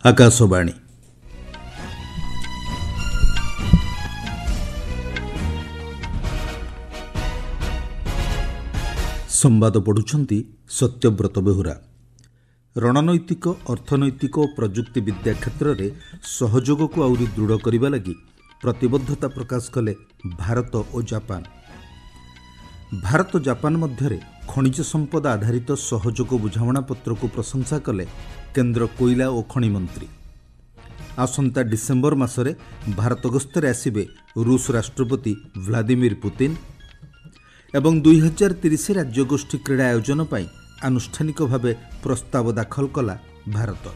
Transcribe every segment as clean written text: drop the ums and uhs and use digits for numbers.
आकाशवाणी संवाद पढ़ुछंती सत्यव्रत बेहुरा। रणनैतिक अर्थनैतिक और प्रजुक्ति विद्या क्षेत्र में सहयोग को आउरी दृढ़ करने लगी प्रतिबद्धता प्रकाश कले भारत और जापान। भारत जापान मध्य खनिज संपद आधारित सहयोग बुझामणा पत्र को प्रशंसा कले केंद्र कोयला और खनि मंत्री। आसंता डिसेम्बर मासरे भारत गस्तरे आसिबे रूस राष्ट्रपति व्लादिमीर पुतिन एवं 2030 राज्यगोष्ठी क्रीड़ा आयोजन पर आनुष्ठानिक भावे प्रस्ताव दाखल कला भारत।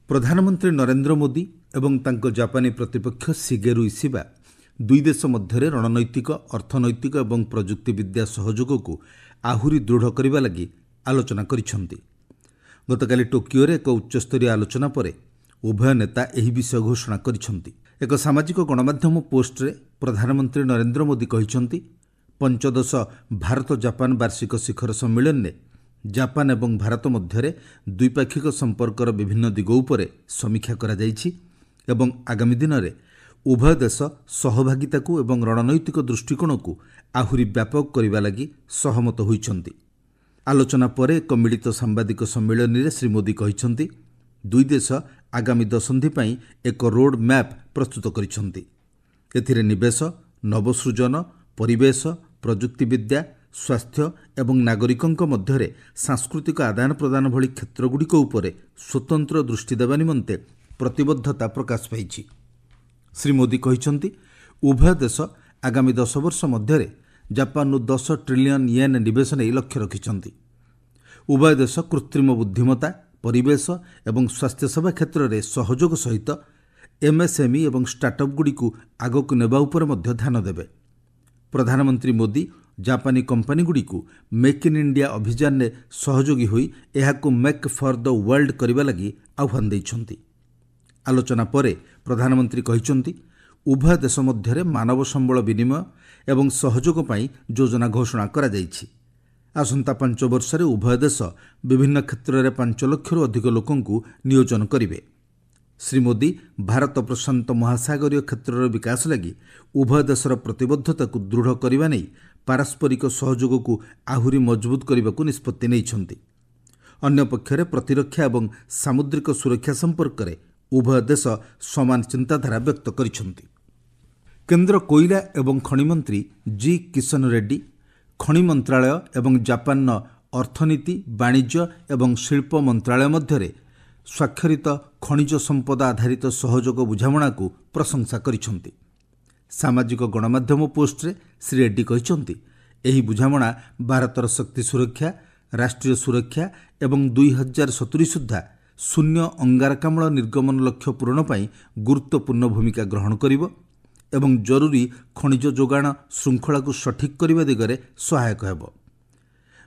प्रधानमंत्री नरेंद्र मोदी एवं तांको जापानी प्रतिपक्ष शिगेरु इशिबा दुई देश मध्य रणनैतिक अर्थनैतिक एवं प्रजुक्ति विद्या सहयोग को आहुरी दृढ़ करने लगी आलोचना करिसेंती। गतकाली टोकियो रे एक उच्चस्तरीय आलोचना पर उभय नेता एही विषय घोषणा करिसेंती। एक सामाजिक गणमाध्यम पोस्ट रे प्रधानमंत्री नरेंद्र मोदी कहिसेंती पंचदश भारत जापान वार्षिक शिखर सम्मेलन ने जापान एवं भारत मध्य द्विपाक्षिक संपर्कर विभिन्न दिग उपरे समीक्षा करा जायछि एवं आगामी दिन में उभय देश सहभागिता को एवं रणनैतिक दृष्टिकोण को आहुरी व्यापक करने लगी सहमत होइछंती। आलोचना पर एक मिलित सांबादिक सम्मेलन में श्री मोदी कहिसेंती दुई देश आगामी दशंधि पई एक रोड मैप प्रस्तुत करिसेंती। एथिरे निवेश, नवसृजन, परिवेश, प्रजुक्ति विद्या, स्वास्थ्य एवं नागरिकंक मध्यरे सांस्कृतिक आदान प्रदान भली क्षेत्रगुड़िक उपरे स्वतंत्र दृष्टि देवा निमंते प्रतिबद्धता प्रकाश पाइछि। श्री मोदी कहिसेंती उभय देश आगामी 10 वर्ष मध्यरे जापान 10 ट्रिलियन येन निवेश नहीं लक्ष्य रखिछंती। उभय देश कृत्रिम बुद्धिमत्ता, परिवेश एवं स्वास्थ्य सेवा क्षेत्र में सहयोग सहित एमएसएमई एवं स्टार्टअप गुड़ी को आगक नेबा उपर मध्य ध्यान देवे। प्रधानमंत्री मोदी जापानी कंपनी गुड़ी को मेक इन इंडिया अभियान में सहयोगी होई एहाकु मेक फॉर द वर्ल्ड करने लगी आह्वान दैछंती। आलोचना पर प्रधानमंत्री कहिसेंती उभय देश मध्य मानव संबल विनिमय एवं सहयोग पाई योजना घोषणा करा जायछि। आसंता 5 वर्ष उभय देश विभिन्न क्षेत्र में 5 लाख अधिक लोकों को नियोजन करिवे। श्री मोदी भारत प्रशांत महासागरीय क्षेत्र विकास लगी उभय देशर प्रतिबद्धता को दृढ़ करने नहीं पारस्परिक सहयोग को आहुरी मजबूत करने को निष्पत्ति नैछंती। अन्य पक्षरे प्रतिरक्षा एवं सामुद्रिक सुरक्षा संपर्क में उभय देश समान चिंताधारा व्यक्त करिसेंती। केंद्र कोयला एवं खनि मंत्री जी किशन रेड्डी खनि मंत्रालय एवं जापान अर्थनीति, वाणिज्य एवं शिल्प मंत्रालय मध्य स्वाक्षरित खनिज संपद आधारित सहयोग बुझामणा को प्रशंसा करिसेंती। सामाजिक गणमाध्यम पोस्ट रे श्री रेड्डी कहिसेंती एही बुझामणा भारतर शक्ति सुरक्षा, राष्ट्रीय सुरक्षा एवं 2070 सुद्धा शून्य अंगारकाम्ल निर्गमन लक्ष्य पूरण पाई गुरुत्वपूर्ण भूमिका ग्रहण करिवो एवं जरूरी खनिज जोगाण श्रृंखला को सठिक करने दिगरे सहायक हेबो।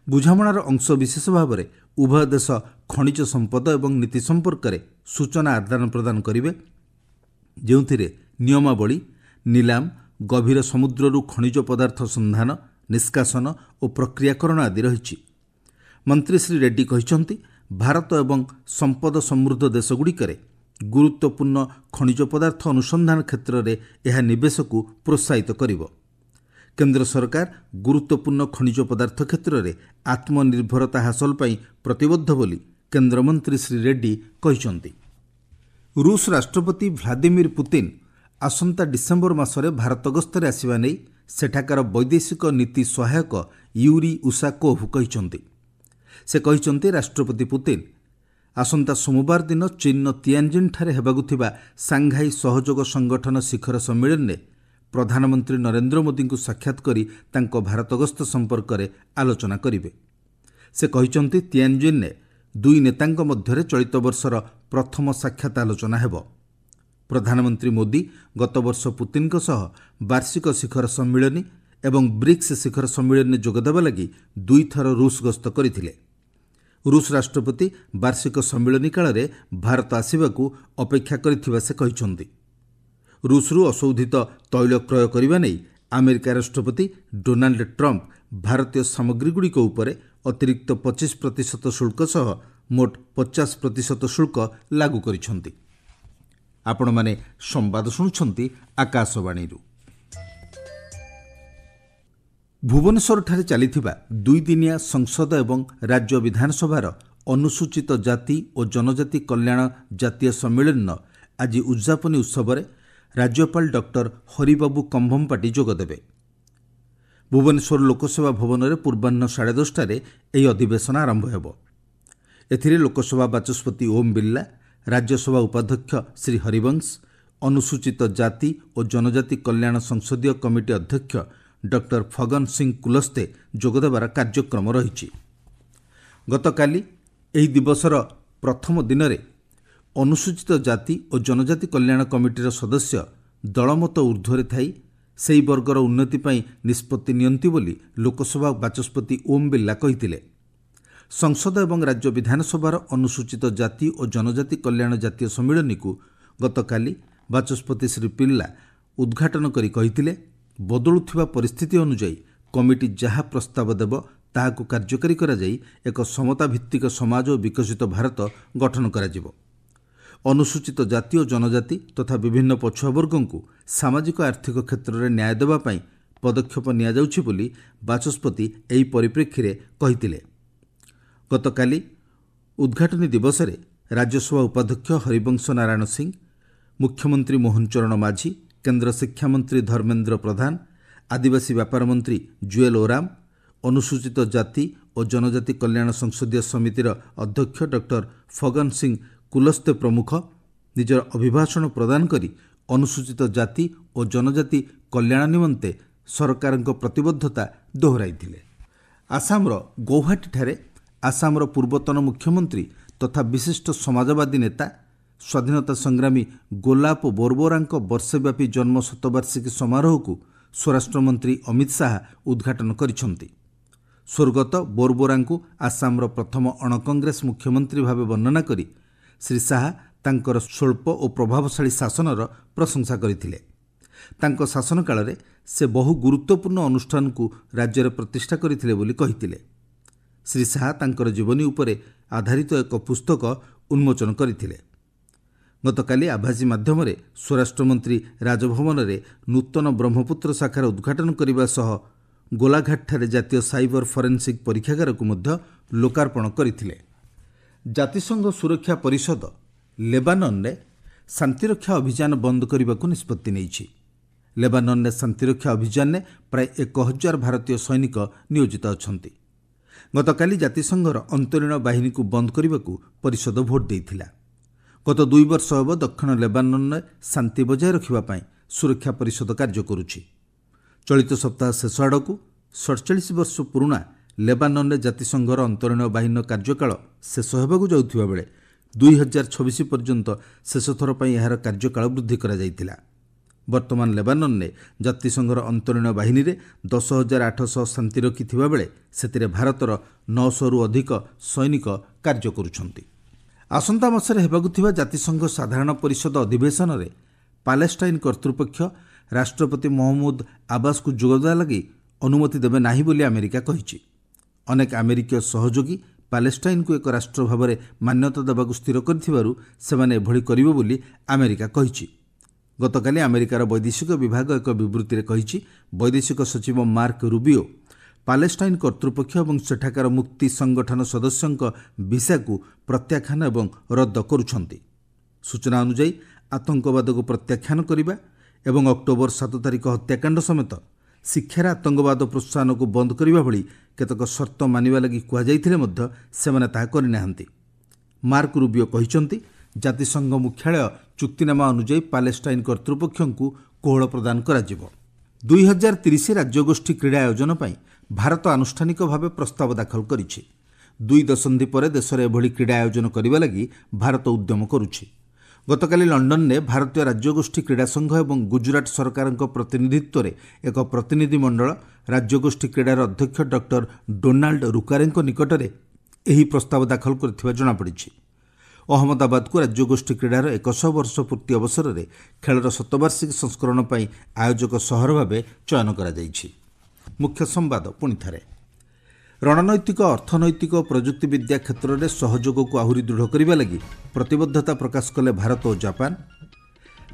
बुझामणार अंश विशेष भाव में उभय देश खनिज संपद एवं नीति संपर्क में सूचना आदान प्रदान करिवे, जेउथिरे नियमावली, नीलाम, गभीर समुद्ररू खनिज पदार्थ संधान, निष्कासन और प्रक्रियाकरण आदि रहिछि। मंत्री श्री रेड्डी कहिसेंती भारत एवं संपद समृद्ध देशगुड़िकरे गुरुत्वपूर्ण खनिज पदार्थ अनुसंधान क्षेत्र में यह निवेश को प्रोत्साहित करिवो। केंद्र सरकार गुरुत्वपूर्ण खनिज पदार्थ क्षेत्र में आत्मनिर्भरता हासिल पाई प्रतिबद्ध बोली केंद्र मंत्री श्री रेड्डी कहिसेंती। रूस राष्ट्रपति व्लादिमीर पुतिन आसंता डिसेम्बर मासरे भारत गस्तरे आसिबा नै सेठाकार वैदेशिक नीति सहायक यूरी उसाकोव कहिसेंती। से कहिसेंती राष्ट्रपति पुतिन आसंता सोमवार दिन चीन तियानजिन ठारे हेबाकु थिबा सांघाई सहयोग संगठन शिखर सम्मेलन में प्रधानमंत्री नरेंद्र मोदी को साक्षात करी तांको भारत गस्त संपर्क में आलोचना करिवे। से कहिसेंती तियानजिन ने दुई नेतांक मध्यरे चलित वर्षर प्रथम साक्षात आलोचना हेबो। प्रधानमंत्री मोदी गत वर्ष पुतिन सह वार्षिक शिखर सम्मेलन एवं ब्रिक्स शिखर सम्मेलन में जोगदेवा लगी 2 थर रूस गस्त करथिले। रूस राष्ट्रपति वार्षिक सम्मेलन काल में भारत आसवाक अपेक्षा करिथिबा से कहिसेंती। रूसरू अशोधित तैल क्रय करने नहीं अमेरिका राष्ट्रपति डोनाल्ड ट्रंप भारतीय सामग्रीगुड़िक उपरे ଅତିରିକ୍ତ 25% ଶୁଳ୍କ ସହ ମୋଟ 50% ଶୁଳ୍କ ଲାଗୁ କରିଛନ୍ତି। ଆପଣମାନେ ସମ୍ବାଦ ଶୁଣୁଛନ୍ତି ଆକାଶବାଣୀରୁ। ଭୁବନେଶ୍ୱରଠାରେ ଚାଲିଥିବା 2 ଦିନିଆ ସଂସଦ ଏବଂ ରାଜ୍ୟ ବିଧାନସଭାର ଅନୁସୂଚିତ ଜାତି ଓ ଜନଜାତି କଲ୍ୟାଣ ଜାତୀୟ ସମ୍ମିଳନୀର ଆଜି ଉଦ୍ଯାପନୀ ଉତ୍ସବରେ ରାଜ୍ୟପାଳ ଡକ୍ଟର ହରିବାବୁ କମ୍ଭମପାଟି ଯୋଗଦେବେ। ଭୁବନେଶ୍ୱର ଲୋକସେବା ଭବନରେ ପୂର୍ବାହ୍ନ 10:30ଟାରେ ଏହି ଅଧିବେଶନ ଆରମ୍ଭ ହେବ। ଏଥିରେ ଲୋକସଭା ବାଚସ୍ପତି ଓମ୍ ବିର୍ଲା, ରାଜ୍ୟସଭା ଉପାଧ୍ୟକ୍ଷ ଶ୍ରୀ ହରିବଂଶ, ଅନୁସୂଚିତ ଜାତି ଓ ଜନଜାତି କଲ୍ୟାଣ ସଂସଦୀୟ କମିଟି ଅଧ୍ୟକ୍ଷ ଡକ୍ଟର ଫଗନ ସିଂ କୁଲସ୍ତେ ଯୋଗଦେବାର କାର୍ଯ୍ୟକ୍ରମ ରହିଛି। ଗତକାଲି ଏହି ଦିବସର ପ୍ରଥମ ଦିନରେ ଅନୁସୂଚିତ ଜାତି ଓ ଜନଜାତି କଲ୍ୟାଣ କମିଟିର ସଦସ୍ୟ ଦଳମତ ଊର୍ଦ୍ଧ୍ୱରେ ଥାଇ ସେହି ବର୍ଗର ଉନ୍ନତି ପାଇଁ ନିଷ୍ପତ୍ତି ନିଅନ୍ତି ବୋଲି ଲୋକସଭା ବାଚସ୍ପତି ଓମ୍ ବିର୍ଲା କହିଥିଲେ। ସଂସଦ ଏବଂ ରାଜ୍ୟ ବିଧାନସଭାର ଅନୁସୂଚିତ ଜାତି ଓ ଜନଜାତି କଲ୍ୟାଣ ଜାତୀୟ ସମ୍ମିଳନୀକୁ ଗତକାଲି ବାଚସ୍ପତି ଶ୍ରୀ ବିର୍ଲା ଉଦ୍ଘାଟନ କରି କହିଥିଲେ, ବଦଳୁଥିବା ପରିସ୍ଥିତି ଅନୁଯାୟୀ କମିଟି ଯାହା ପ୍ରସ୍ତାବ ଦେବ ତାହାକୁ କାର୍ଯ୍ୟକାରୀ କରାଯାଇ ଏକ ସମତା ଭିତ୍ତିକ ସମାଜ ଓ ବିକଶିତ ଭାରତ ଗଠନ କରାଯିବ। ଅନୁସୂଚିତ ଜାତି ଓ ଜନଜାତି ତଥା ବିଭିନ୍ନ ପଛୁଆବର୍ଗଙ୍କୁ ସାମାଜିକ ଆର୍ଥିକ କ୍ଷେତ୍ରରେ ନ୍ୟାୟ ଦେବା ପାଇଁ ପଦକ୍ଷେପ ନିଆଯାଉଛି ବୋଲି ବାଚସ୍ପତି ଏହି ପରିପ୍ରେକ୍ଷୀରେ କହିଥିଲେ। ଗତକାଲି ଉଦ୍ଘାଟନୀ ଦିବସରେ ରାଜ୍ୟସଭା ଉପାଧ୍ୟକ୍ଷ ହରିବଂଶ ନାରାୟଣ ସିଂ, ମୁଖ୍ୟମନ୍ତ୍ରୀ ମୋହନ ଚରଣ ମାଝୀ, କେନ୍ଦ୍ର ଶିକ୍ଷାମନ୍ତ୍ରୀ ଧର୍ମେନ୍ଦ୍ର ପ୍ରଧାନ, ଆଦିବାସୀ ବ୍ୟାପାର ମନ୍ତ୍ରୀ ଜୁଏଲ ଓରାମ, ଅନୁସୂଚିତ ଜାତି ଓ ଜନଜାତି କଲ୍ୟାଣ ସଂସଦୀୟ ସମିତିର ଅଧ୍ୟକ୍ଷ ଡକ୍ଟର ଫଗନ ସିଂ କୁଲସ୍ତେ ପ୍ରମୁଖ ନିଜର ଅଭିଭାଷଣ ପ୍ରଦାନ କରି ଅନୁସୂଚିତ ଜାତି ଓ ଜନଜାତି କଲ୍ୟାଣ ନିମନ୍ତେ ସରକାରଙ୍କ ପ୍ରତିବଦ୍ଧତା ଦୋହରାଇଥିଲେ। ଆସାମର ଗୌହାଟୀଠାରେ ଆସାମର ପୂର୍ବତନ ମୁଖ୍ୟମନ୍ତ୍ରୀ ତଥା ବିଶିଷ୍ଟ ସମାଜବାଦୀ ନେତା ସ୍ୱାଧୀନତା ସଂଗ୍ରାମୀ ଗୋଲାପ ବୋରବୋରାଙ୍କ ବର୍ଷେବ୍ୟାପୀ ଜନ୍ମ ଶତବାର୍ଷିକୀ ସମାରୋହକୁ ସ୍ୱରାଷ୍ଟ୍ରମନ୍ତ୍ରୀ ଅମିତ ଶାହା ଉଦ୍ଘାଟନ କରିଛନ୍ତି। ସ୍ୱର୍ଗତ ବୋରବୋରାଙ୍କୁ ଆସାମର ପ୍ରଥମ ଅଣକଂଗ୍ରେସ ମୁଖ୍ୟମନ୍ତ୍ରୀ ଭାବେ ବର୍ଣ୍ଣନା କରି ଶ୍ରୀ ଶାହା ତାଙ୍କର ସ୍ୱଳ୍ପ ଓ ପ୍ରଭାବଶାଳୀ ଶାସନର ପ୍ରଶଂସା କରିଥିଲେ। ତାଙ୍କ ଶାସନ କାଳରେ ସେ ବହୁ ଗୁରୁତ୍ୱପୂର୍ଣ୍ଣ ଅନୁଷ୍ଠାନକୁ ରାଜ୍ୟରେ ପ୍ରତିଷ୍ଠା କରିଥିଲେ ବୋଲି କହିଥିଲେ। ଶ୍ରୀ ଶାହା ତାଙ୍କର ଜୀବନୀ ଉପରେ ଆଧାରିତ ଏକ ପୁସ୍ତକ ଉନ୍ମୋଚନ କରିଥିଲେ। ଗତକାଲି ଆଭାସୀ ମାଧ୍ୟମରେ ସ୍ୱରାଷ୍ଟ୍ରମନ୍ତ୍ରୀ ରାଜଭବନରେ ନୂତନ ବ୍ରହ୍ମପୁତ୍ର ଶାଖାର ଉଦ୍ଘାଟନ କରିବା ସହ ଗୋଲାଘାଟଠାରେ ଜାତୀୟ ସାଇବର ଫରେନ୍ସିକ୍ ପରୀକ୍ଷାଗାରକୁ ମଧ୍ୟ ଲୋକାର୍ପଣ କରିଥିଲେ। ଜାତିସଂଘ ସୁରକ୍ଷା ପରିଷଦ ଲେବାନନରେ ଶାନ୍ତିରକ୍ଷା ଅଭିଯାନ ବନ୍ଦ କରିବାକୁ ନିଷ୍ପତ୍ତି ନେଇଛି। ଲେବାନନରେ ଶାନ୍ତିରକ୍ଷା ଅଭିଯାନରେ ପ୍ରାୟ 1000 ଭାରତୀୟ ସୈନିକ ନିୟୋଜିତ ଅଛନ୍ତି। ଗତକାଲି ଜାତିସଂଘର ଅନ୍ତରୀଣ ବାହିନୀକୁ ବନ୍ଦ କରିବାକୁ ପରିଷଦ ଭୋଟ ଦେଇଥିଲା। ଗତ 2 ବର୍ଷ ହେବ ଦକ୍ଷିଣ ଲେବାନନରେ ଶାନ୍ତି ବଜାୟ ରଖିବା ପାଇଁ ସୁରକ୍ଷା ପରିଷଦ କାର୍ଯ୍ୟ କରୁଛି। ଚଳିତ ସପ୍ତାହ ଶେଷ ଆଡ଼କୁ 47 ବର୍ଷ ପୁରୁଣା ଲେବାନନରେ ଜାତିସଂଘର ଅନ୍ତରୀଣ ବାହିନୀର କାର୍ଯ୍ୟକାଳ ଶେଷ ହେବାକୁ ଯାଉଥିବା ବେଳେ 2026 ପର୍ଯ୍ୟନ୍ତ ଶେଷ ଥର ପାଇଁ ଏହାର କାର୍ଯ୍ୟକାଳ ବୃଦ୍ଧି କରାଯାଇଥିଲା। ବର୍ତ୍ତମାନ ଲେବାନନରେ ଜାତିସଂଘର ଅନ୍ତରୀଣ ବାହିନୀରେ 10,800 ଶାନ୍ତିରକ୍ଷୀ ଥିବାବେଳେ ସେଥିରେ ଭାରତର 900ରୁ ଅଧିକ ସୈନିକ କାର୍ଯ୍ୟ କରୁଛନ୍ତି। ଆସନ୍ତା ମାସରେ ହେବାକୁ ଥିବା ଜାତିସଂଘ ସାଧାରଣ ପରିଷଦ ଅଧିବେଶନରେ ପାଲେଷ୍ଟାଇନ କର୍ତ୍ତୃପକ୍ଷ ରାଷ୍ଟ୍ରପତି ମହମ୍ମଦ ଆବାସକୁ ଯୋଗଦେବା ଲାଗି ଅନୁମତି ଦେବେ ନାହିଁ ବୋଲି ଆମେରିକା କହିଛି। ଅନେକ ଆମେରିକୀୟ ସହଯୋଗୀ ପାଲେଷ୍ଟାଇନକୁ ଏକ ରାଷ୍ଟ୍ର ଭାବରେ ମାନ୍ୟତା ଦେବାକୁ ସ୍ଥିର କରିଥିବାରୁ ସେମାନେ ଏଭଳି କରିବେ ବୋଲି ଆମେରିକା କହିଛି। ଗତକାଲି ଆମେରିକାର ବୈଦେଶିକ ବିଭାଗ ଏକ ବିବୃତ୍ତିରେ କହିଛି, ବୈଦେଶିକ ସଚିବ ମାର୍କ ରୁବିଓ ପାଲେଷ୍ଟାଇନ କର୍ତ୍ତୃପକ୍ଷ ଏବଂ ସେଠାକାର ମୁକ୍ତି ସଂଗଠନ ସଦସ୍ୟଙ୍କ ଭିସାକୁ ପ୍ରତ୍ୟାଖ୍ୟାନ ଏବଂ ରଦ୍ଦ କରୁଛନ୍ତି। ସୂଚନା ଅନୁଯାୟୀ ଆତଙ୍କବାଦକୁ ପ୍ରତ୍ୟାଖ୍ୟାନ କରିବା ଏବଂ ଅକ୍ଟୋବର 7 ତାରିଖ ହତ୍ୟାକାଣ୍ଡ ସମେତ ଶିକ୍ଷାରେ ଆତଙ୍କବାଦ ପ୍ରୋତ୍ସାହନକୁ ବନ୍ଦ କରିବା ଭଳି କେତେକ ସର୍ତ୍ତ ମାନିବା ଲାଗି କୁହାଯାଇଥିଲେ ମଧ୍ୟ ସେମାନେ ତାହା କରିନାହାନ୍ତି। ମାର୍କ ରୁବିଓ କହିଛନ୍ତି, ଜାତିସଂଘ ମୁଖ୍ୟାଳୟ ଚୁକ୍ତିନାମା ଅନୁଯାୟୀ ପାଲେଷ୍ଟାଇନ କର୍ତ୍ତୃପକ୍ଷଙ୍କୁ କୋହଳ ପ୍ରଦାନ କରାଯିବ। 2030 ରାଜ୍ୟଗୋଷ୍ଠୀ କ୍ରୀଡ଼ା ଆୟୋଜନ ପାଇଁ ଭାରତ ଆନୁଷ୍ଠାନିକ ଭାବେ ପ୍ରସ୍ତାବ ଦାଖଲ କରିଛି। 2 ଦଶନ୍ଧି ପରେ ଦେଶରେ ଏଭଳି କ୍ରୀଡ଼ା ଆୟୋଜନ କରିବା ଲାଗି ଭାରତ ଉଦ୍ୟମ କରୁଛି। ଗତକାଲି ଲଣ୍ଡନରେ ଭାରତୀୟ ରାଜ୍ୟଗୋଷ୍ଠୀ କ୍ରୀଡ଼ା ସଂଘ ଏବଂ ଗୁଜରାଟ ସରକାରଙ୍କ ପ୍ରତିନିଧିତ୍ୱରେ ଏକ ପ୍ରତିନିଧି ମଣ୍ଡଳ ରାଜ୍ୟଗୋଷ୍ଠୀ କ୍ରୀଡ଼ାର ଅଧ୍ୟକ୍ଷ ଡକ୍ଟର ଡୋନାଲ୍ଡ ରୁକାରେଙ୍କ ନିକଟରେ ଏହି ପ୍ରସ୍ତାବ ଦାଖଲ କରିଥିବା ଜଣାପଡ଼ିଛି। ଅହମ୍ମଦାବାଦକୁ ରାଜ୍ୟଗୋଷ୍ଠୀ କ୍ରୀଡ଼ାର 100 ବର୍ଷ ପୂର୍ତ୍ତି ଅବସରରେ ଖେଳର ଶତବାର୍ଷିକୀ ସଂସ୍କରଣ ପାଇଁ ଆୟୋଜକ ସହର ଭାବେ ଚୟନ କରାଯାଇଛି। ମୁଖ୍ୟ ସମ୍ବାଦ ପୁଣିଥରେ। रणनैतिक अर्थनैतिक और प्रजुक्तिविद्या क्षेत्र में सहयोग को आहरी दृढ़ करने लगी प्रतिबद्धता प्रकाश कले भारत और जापान।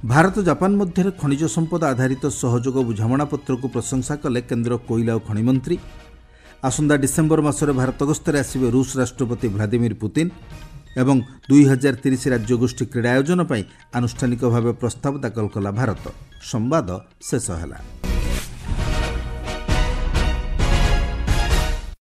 भारत जापान मध्य खनिज संपद आधारित सहयोग बुझामणापत्र को प्रशंसा कले केन्द्र कोयला और खनि मंत्री। आसंदा डिसेम्बर मासरे भारत गस्तर आसिबे रूस राष्ट्रपति व्लादिमिर पुतिन एवं 2030 राज्यगोष्ठी क्रीड़ा आयोजन पर आनुष्ठानिक भाव प्रस्ताव दाखल कला भारत। संवाद शेष है।